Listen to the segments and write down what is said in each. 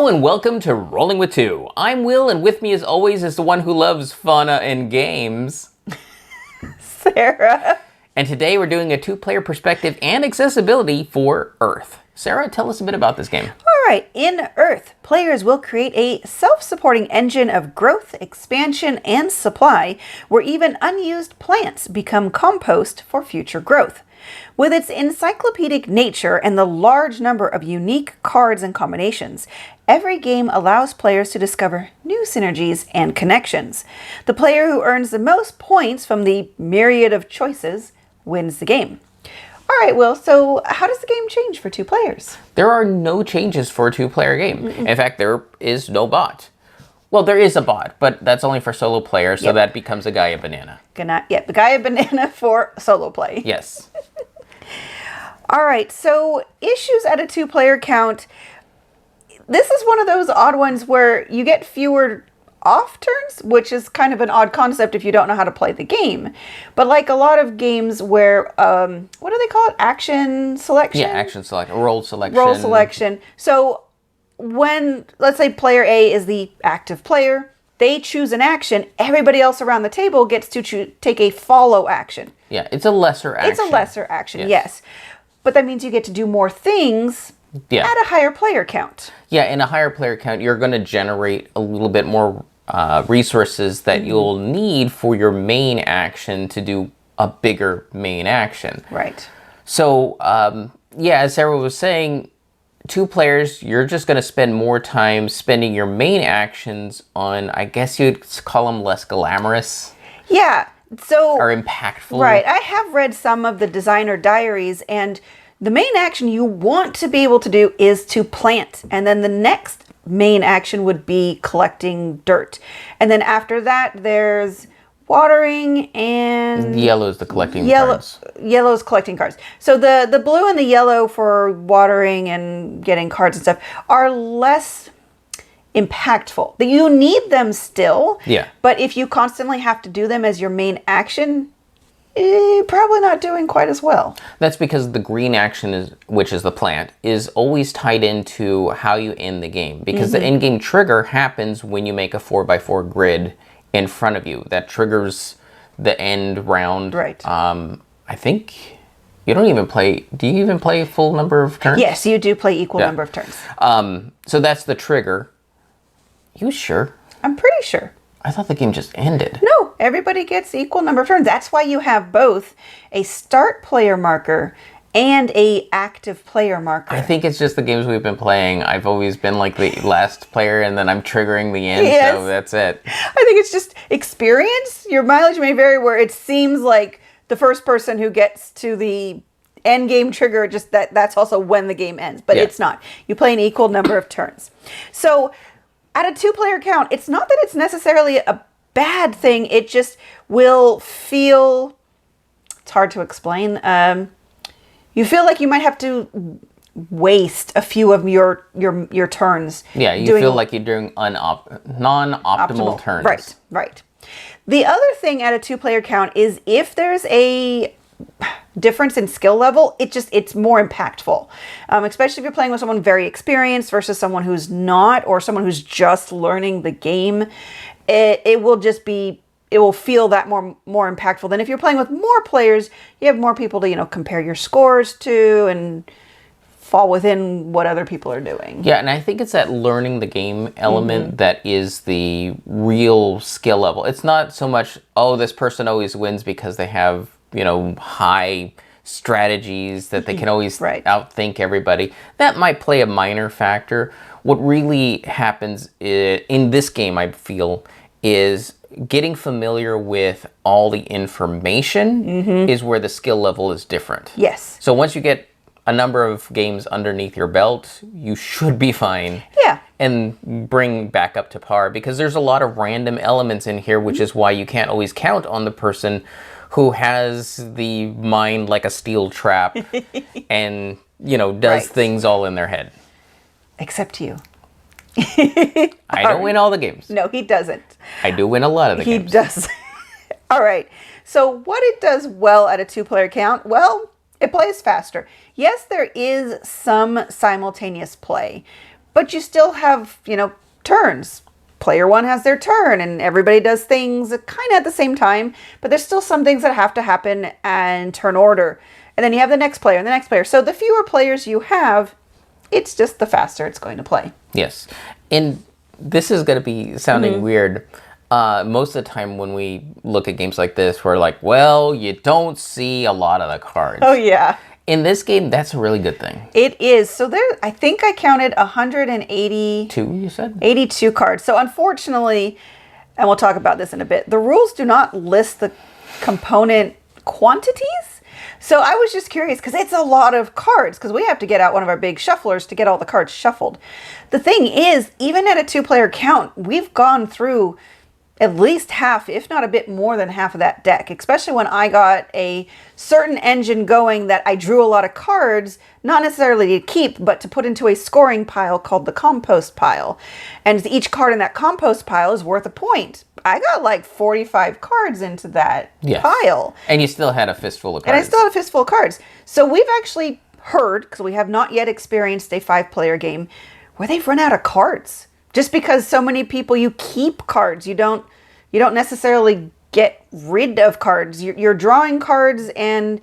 and welcome to Rolling with Two. I'm Will, and with me as always is the one who loves fun and games, Sarah. And today we're doing a two-player perspective and accessibility for Earth. Sarah, tell us a bit about this game. All right, in Earth, players will create a self-supporting engine of growth, expansion, and supply, where even unused plants become compost for future growth. With its encyclopedic nature and the large number of unique cards and combinations, every game allows players to discover new synergies and connections. The player who earns the most points from the myriad of choices wins the game. All right, Will, so how does the game change for two players? There are no changes for a two-player game. In fact, there is no bot. Well, there is a bot, but that's only for solo players, so that becomes a Gaia Banana. The Gaia Banana for solo play. Yes. All right, so issues at a two-player count. This is one of those odd ones where you get fewer off turns, which is kind of an odd concept if you don't know how to play the game. But like a lot of games where, what do they call it? Action selection? Yeah, action selection, roll selection. Roll selection. So when, let's say player A is the active player, they choose an action, everybody else around the table gets to take a follow action. Yeah, it's a lesser action. It's a lesser action, yes. But that means you get to do more things at a higher player count. Yeah, in a higher player count, you're going to generate a little bit more resources that you'll need for your main action to do a bigger main action. Right. So, as Sarah was saying, two players, you're just going to spend more time spending your main actions on, I guess you'd call them less glamorous. Yeah. So, or impactful. Right. I have read some of the designer diaries, and the main action you want to be able to do is to plant. And then the next main action would be collecting dirt. And then after that, there's watering and... Yellow is the collecting cards. Yellow is collecting cards. So the blue and the yellow for watering and getting cards and stuff are less impactful. You need them still. Yeah. But if you constantly have to do them as your main action, you're probably not doing quite as well. That's because the green action, which is the plant, is always tied into how you end the game. Because the in-game trigger happens when you make a 4x4 grid in front of you. That triggers the end round. Right. I think you don't even play... Do you even play a full number of turns? Yes, you do play equal number of turns. So that's the trigger. You sure? I'm pretty sure. I thought the game just ended. No, everybody gets equal number of turns. That's why you have both a start player marker and a active player marker. I think it's just the games we've been playing. I've always been like the last player, and then I'm triggering the end, so that's it. I think it's just experience. Your mileage may vary where it seems like the first person who gets to the end game trigger, just that's also when the game ends. But it's not. You play an equal number of turns. So at a two-player count, it's not that it's necessarily a bad thing. It just will feel... It's hard to explain. You feel like you might have to waste a few of your turns. Yeah, you feel like you're doing non-optimal turns. Right. The other thing at a two-player count is if there's a difference in skill level, it's more impactful. Especially if you're playing with someone very experienced versus someone who's not, or someone who's just learning the game. It will feel that more impactful than if you're playing with more players. You have more people to compare your scores to and fall within what other people are doing. Yeah, and I think it's that learning the game element that is the real skill level. It's not so much, this person always wins because they have high strategies that they can always outthink everybody. That might play a minor factor. What really happens in this game, I feel, is getting familiar with all the information is where the skill level is different. Yes. So once you get a number of games underneath your belt, you should be fine. Yeah. And bring back up to par, because there's a lot of random elements in here, which is why you can't always count on the person who has the mind like a steel trap and, does things all in their head. Except you. I don't win all the games. No, he doesn't. I do win a lot of the games. He does. All right. So what it does well at a two-player count, well, it plays faster. Yes, there is some simultaneous play, but you still have, turns. Player one has their turn and everybody does things kind of at the same time, but there's still some things that have to happen and turn order. And then you have the next player and the next player. So the fewer players you have, it's just the faster it's going to play. Yes. And this is going to be sounding weird. Most of the time when we look at games like this, we're like, well, you don't see a lot of the cards. Oh, yeah. In this game, that's a really good thing. It is. So I think I counted 180... 2, you said? 82 cards. So unfortunately, and we'll talk about this in a bit, the rules do not list the component quantities. So I was just curious because it's a lot of cards because we have to get out one of our big shufflers to get all the cards shuffled. The thing is, even at a 2-player count, we've gone through at least half, if not a bit more than half of that deck, especially when I got a certain engine going that I drew a lot of cards, not necessarily to keep, but to put into a scoring pile called the compost pile. And each card in that compost pile is worth a point. I got like 45 cards into that pile. And you still had a fistful of cards. And I still had a fistful of cards. So we've actually heard, because we have not yet experienced a 5-player game, where they've run out of cards. Just because so many people, you keep cards. You don't necessarily get rid of cards. You're drawing cards, and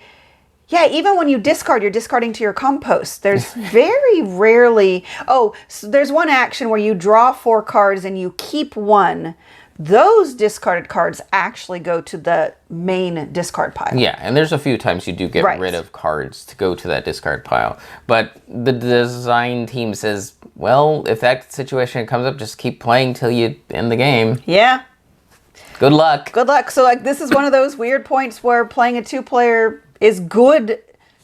yeah, even when you discard, you're discarding to your compost. There's very rarely... Oh, so there's one action where you draw 4 cards and you keep 1. Those discarded cards actually go to the main discard pile. Yeah, and there's a few times you do get rid of cards to go to that discard pile. But the design team says, well, if that situation comes up, just keep playing till you end the game. Yeah. Good luck. Good luck. So like this is one of those weird points where playing a 2-player is good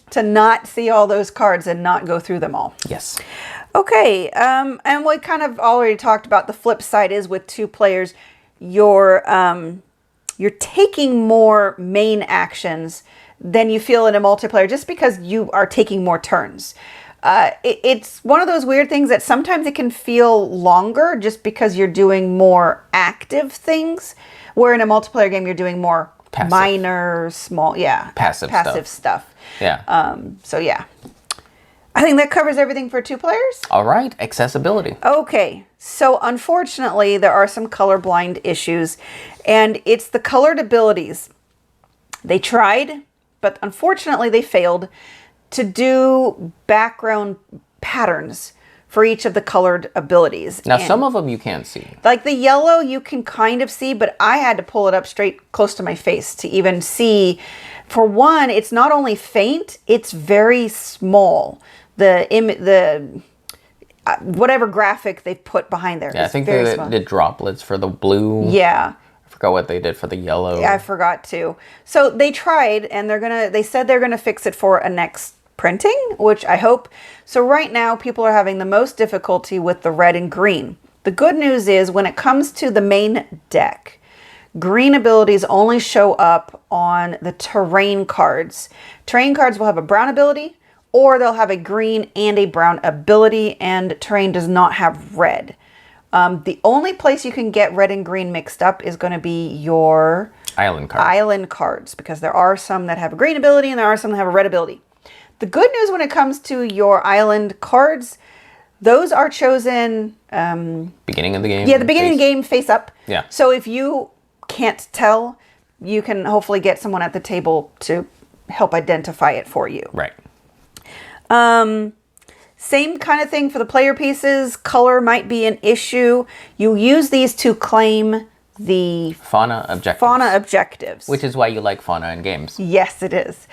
to not see all those cards and not go through them all. Yes. Okay, and we kind of already talked about the flip side is with 2 players, you're taking more main actions than you feel in a multiplayer just because you are taking more turns. It's one of those weird things that sometimes it can feel longer just because you're doing more active things, where in a multiplayer game you're doing more minor, small, passive stuff. Yeah. So yeah. I think that covers everything for 2 players. All right, accessibility. Okay, so unfortunately, there are some colorblind issues, and it's the colored abilities. They tried, but unfortunately, they failed to do background patterns for each of the colored abilities. Now, some of them you can't see. Like the yellow, you can kind of see, but I had to pull it up straight close to my face to even see. For one, it's not only faint, it's very small. The whatever graphic they put behind there. Yeah, I think they did droplets for the blue. Yeah. I forgot what they did for the yellow. Yeah, I forgot too. So they tried, and they said they're gonna fix it for a next printing, which I hope. So right now, people are having the most difficulty with the red and green. The good news is when it comes to the main deck, green abilities only show up on the terrain cards. Terrain cards will have a brown ability, or they'll have a green and a brown ability, and terrain does not have red. The only place you can get red and green mixed up is going to be your island cards, because there are some that have a green ability and there are some that have a red ability. The good news when it comes to your island cards, those are chosen... beginning of the game? Yeah, the beginning of the game face up. Yeah. So if you can't tell, you can hopefully get someone at the table to help identify it for you. Right. Same kind of thing for the player pieces. Color might be an issue. You use these to claim the fauna objectives. Which is why you like fauna in games. Yes, it is.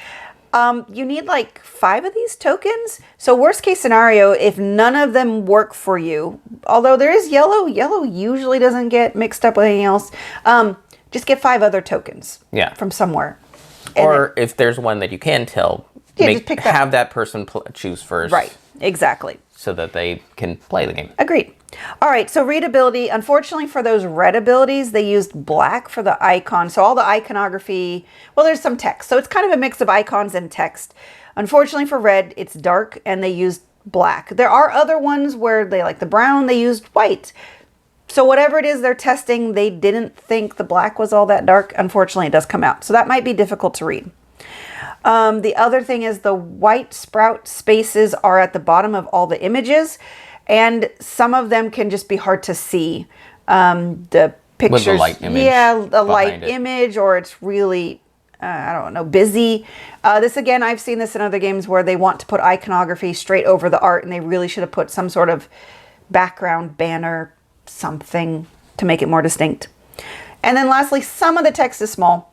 You need like 5 of these tokens. So worst case scenario, if none of them work for you, although there is yellow usually doesn't get mixed up with anything else. Just get 5 other tokens. Yeah. From somewhere. Or if there's one that you can tell, have that person choose first. Right, exactly. So that they can play the game. Agreed. All right, so readability. Unfortunately for those red abilities, they used black for the icon. So all the iconography, well, there's some text. So it's kind of a mix of icons and text. Unfortunately for red, it's dark and they used black. There are other ones where they like the brown, they used white. So whatever it is they're testing, they didn't think the black was all that dark. Unfortunately, it does come out. So that might be difficult to read. The other thing is the white sprout spaces are at the bottom of all the images. And some of them can just be hard to see. The pictures, With the light image the light behind it. image, or it's really, I don't know, busy. This again, I've seen this in other games where they want to put iconography straight over the art, and they really should have put some sort of background banner, something to make it more distinct. And then lastly, some of the text is small.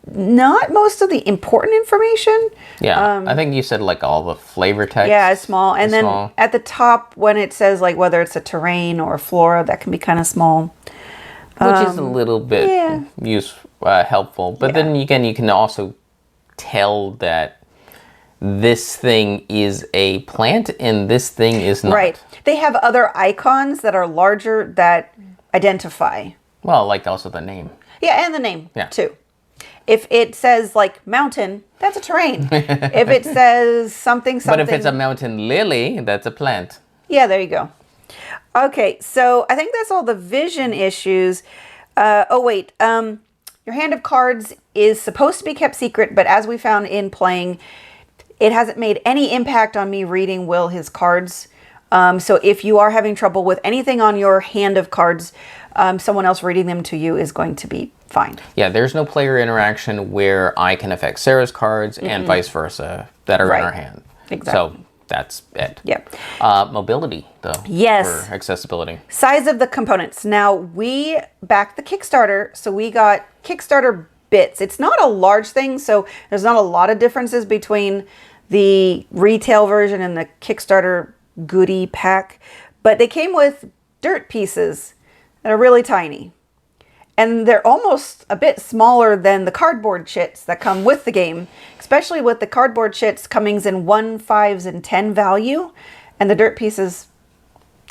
Not most of the important information. Yeah, I think you said like all the flavor text. Yeah, it's small. And is then small. at the top, when it says like whether it's a terrain or a flora, that can be kind of small. Which is a little bit helpful. But then again, you can also tell that this thing is a plant and this thing is not. Right. They have other icons that are larger that identify. Well, like also the name. Yeah, and the name Yeah. too. If it says like mountain, that's a terrain. If it says something. But if it's a mountain lily, that's a plant. Yeah, there you go. Okay, so I think that's all the vision issues. Your hand of cards is supposed to be kept secret, but as we found in playing, it hasn't made any impact on me reading Will his cards. So if you are having trouble with anything on your hand of cards, someone else reading them to you is going to be fine. Yeah, there's no player interaction where I can affect Sarah's cards and vice versa that are in Right. our hand. Exactly. So that's it. Yep. Mobility, though. Yes. For accessibility. Size of the components. Now, we backed the Kickstarter, so we got Kickstarter bits. It's not a large thing, so there's not a lot of differences between the retail version and the Kickstarter goodie pack, but they came with dirt pieces that are really tiny. And they're almost a bit smaller than the cardboard chits that come with the game, especially with the cardboard chits coming in 1, 5s, and 10 value, and the dirt pieces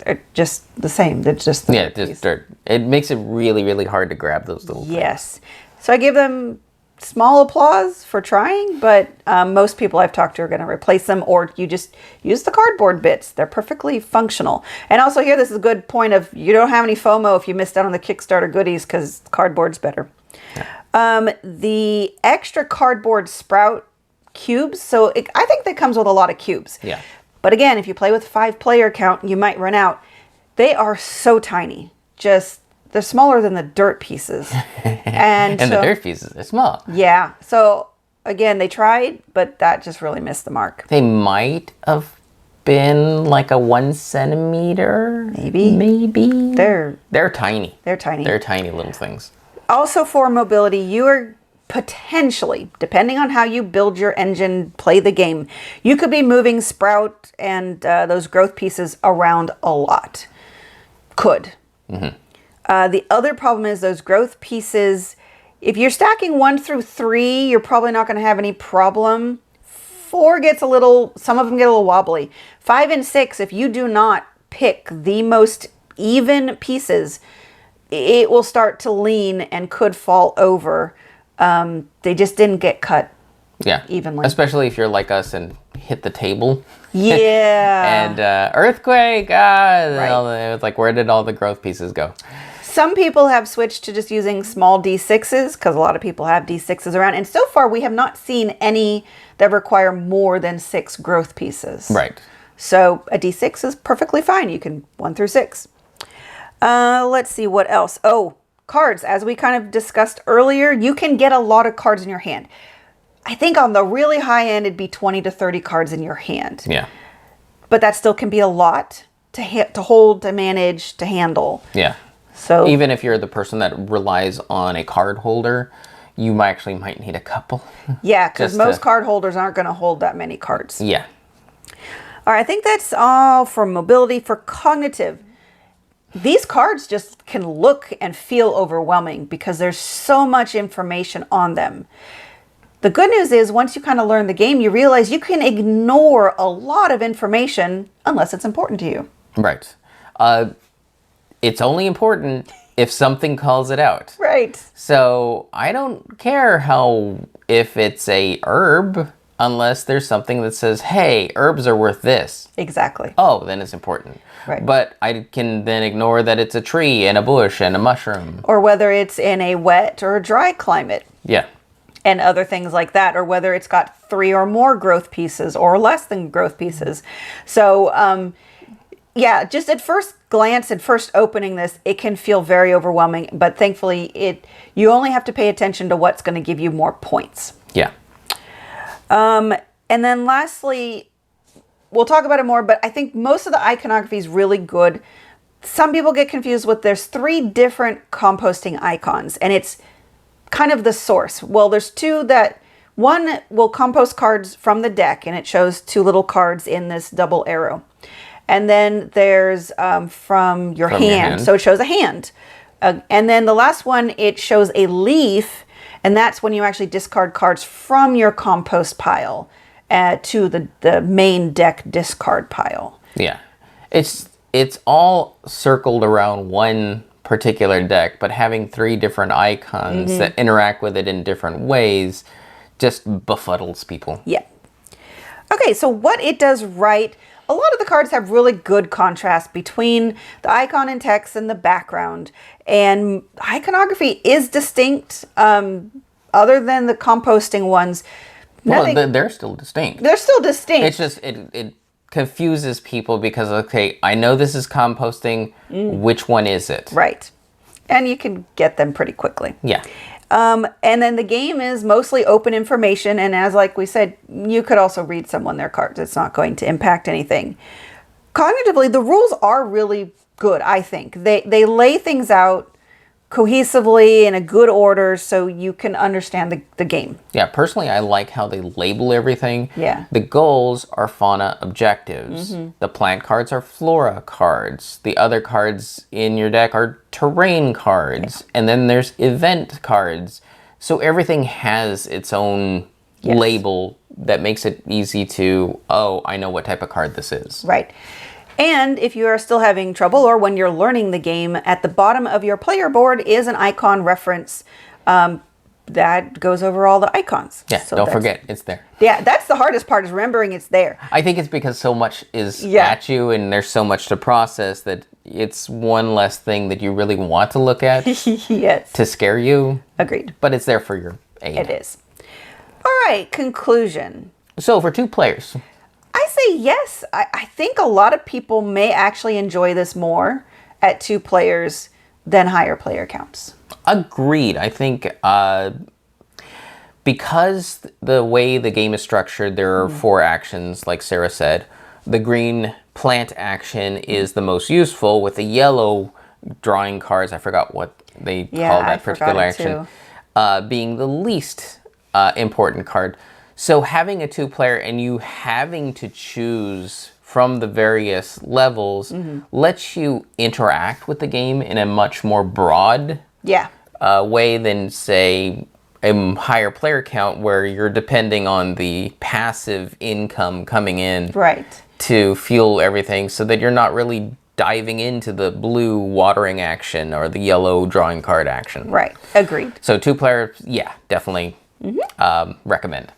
are just the same. They're just the dirt Just piece. dirt. It makes it really, really hard to grab those little things. Yes. So I give them small applause for trying, but most people I've talked to are going to replace them, or you just use the cardboard bits. They're perfectly functional. And also here, this is a good point of you don't have any FOMO if you missed out on the Kickstarter goodies because cardboard's better. The extra cardboard sprout cubes, so I think that comes with a lot of cubes. Yeah. But again, if you play with a 5-player count, you might run out. They are so tiny. They're smaller than the dirt pieces. And The dirt pieces are small. yeah. So again, they tried, but that just really missed the mark. They might have been like a 1 centimeter. Maybe. They're tiny. They're tiny. They're tiny little things. Also for mobility, you are potentially, depending on how you build your engine, play the game, you could be moving sprout and those growth pieces around a lot. Could. The other problem is those growth pieces, if you're stacking 1 through 3, you're probably not going to have any problem. 4 gets some of them get a little wobbly. 5 and 6, if you do not pick the most even pieces, it will start to lean and could fall over. They just didn't get cut Yeah. evenly. Especially if you're like us and hit the table. Yeah. And earthquake. It's like, where did all the growth pieces go? Some people have switched to just using small D6s because a lot of people have D6s around. And so far, we have not seen any that require more than 6 growth pieces. Right. So a D6 is perfectly fine. You can 1 through 6. Let's see what else. Oh, cards. As we kind of discussed earlier, you can get a lot of cards in your hand. I think on the really high end, it'd be 20 to 30 cards in your hand. Yeah. But that still can be a lot to hold, to manage, to handle. Yeah. So Even if you're the person that relies on a card holder, you might need a couple. yeah, because just most to- card holders aren't going to hold that many cards. Yeah. All right, I think that's all for mobility. For cognitive, these cards just can look and feel overwhelming because there's so much information on them. The good news is once you kind of learn the game, you realize you can ignore a lot of information unless it's important to you. Right. It's only important if something calls it out. Right. So I don't care if it's a herb, unless there's something that says, hey, herbs are worth this. Exactly. Oh, then it's important. Right. But I can then ignore that it's a tree and a bush and a mushroom. Or whether it's in a wet or a dry climate Yeah. and other things like that, or whether it's got 3 or more growth pieces or less than growth pieces. So Yeah, just at first glance and first opening this, it can feel very overwhelming, but thankfully you only have to pay attention to what's going to give you more points. Yeah. And then lastly, we'll talk about it more, but I think most of the iconography is really good. Some people get confused with there's 3 different composting icons, and it's kind of the source. Well, there's 2 that, one will compost cards from the deck, and it shows 2 little cards in this double arrow. And then there's from your hand. So it shows a hand. And then the last one, it shows a leaf. And that's when you actually discard cards from your compost pile to the main deck discard pile. Yeah. It's all circled around one particular deck, but having 3 different icons that interact with it in different ways just befuddles people. Yeah. Okay, so what it does right, a lot of the cards have really good contrast between the icon and text and the background. And iconography is distinct, other than the composting ones. Well, they're still distinct. They're still distinct. It's just, it confuses people because, okay, I know this is composting. Which one is it? Right. And you can get them pretty quickly. Yeah. And then the game is mostly open information. And as like we said, you could also read someone their cards. It's not going to impact anything. Cognitively, the rules are really good, I think. They lay things out cohesively in a good order so you can understand the game. Yeah, personally, I like how they label everything. Yeah. The goals are fauna objectives. The plant cards are flora cards. The other cards in your deck are terrain cards. And then there's event cards. So everything has its own label that makes it easy to, oh, I know what type of card this is. Right. And if you are still having trouble or when you're learning the game, at the bottom of your player board is an icon reference that goes over all the icons. Yeah, so don't forget, it's there. Yeah, that's the hardest part, is remembering it's there. I think it's because so much is at you and there's so much to process that it's one less thing that you really want to look at Yes. to scare you. Agreed. But it's there for your aid. It is. All right, conclusion. So for 2 players... I say yes. I think a lot of people may actually enjoy this more at 2 players than higher player counts. Agreed. I think because the way the game is structured, there are 4 actions, like Sarah said. The green plant action is the most useful, with the yellow drawing cards, I forgot what they call that particular action, being the least important card. So having a 2-player and you having to choose from the various levels lets you interact with the game in a much more broad way than, say, a higher player count where you're depending on the passive income coming in to fuel everything, so that you're not really diving into the blue watering action or the yellow drawing card action. Right. Agreed. So 2-player, yeah, definitely recommend.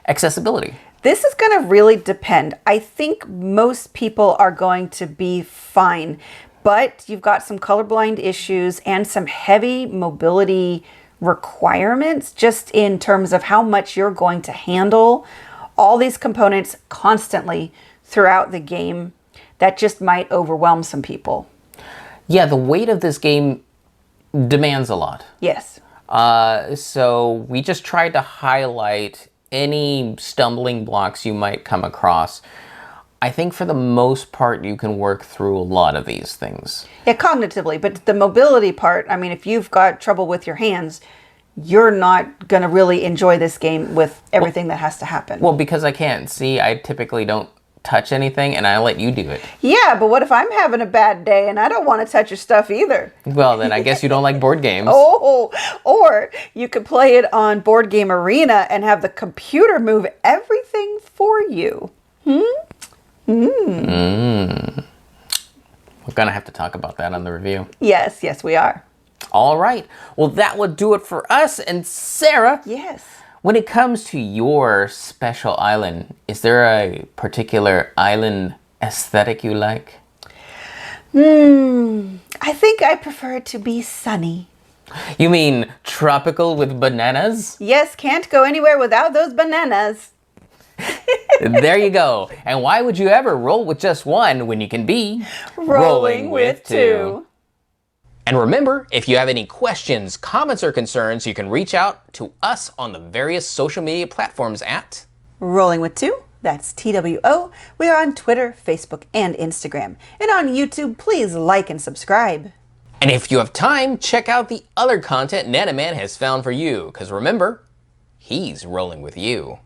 Accessibility. This is going to really depend. I think most people are going to be fine, but you've got some colorblind issues and some heavy mobility requirements just in terms of how much you're going to handle all these components constantly throughout the game. That just might overwhelm some people. Yeah, the weight of this game demands a lot. Yes. So we just tried to highlight any stumbling blocks you might come across. I think for the most part, you can work through a lot of these things. Yeah, cognitively, but the mobility part, I mean, if you've got trouble with your hands, you're not going to really enjoy this game with everything that has to happen. Well, because I can't see, I typically don't touch anything, and I let you do it. Yeah, but what if I'm having a bad day and I don't want to touch your stuff either? Well, then I guess you don't like board games. Oh, or you could play it on Board Game Arena and have the computer move everything for you. We're gonna have to talk about that on the review. Yes, we are. All right. Well, that would do it for us. And Sarah, yes. When it comes to your special island, is there a particular island aesthetic you like? I think I prefer it to be sunny. You mean tropical with bananas? Yes, can't go anywhere without those bananas. There you go. And why would you ever roll with just one when you can be Rolling with two? And remember, if you have any questions, comments, or concerns, you can reach out to us on the various social media platforms at Rolling with Two. That's TWO. We are on Twitter, Facebook, and Instagram. And on YouTube, please like and subscribe. And if you have time, check out the other content Nanaman has found for you, because remember, he's rolling with you.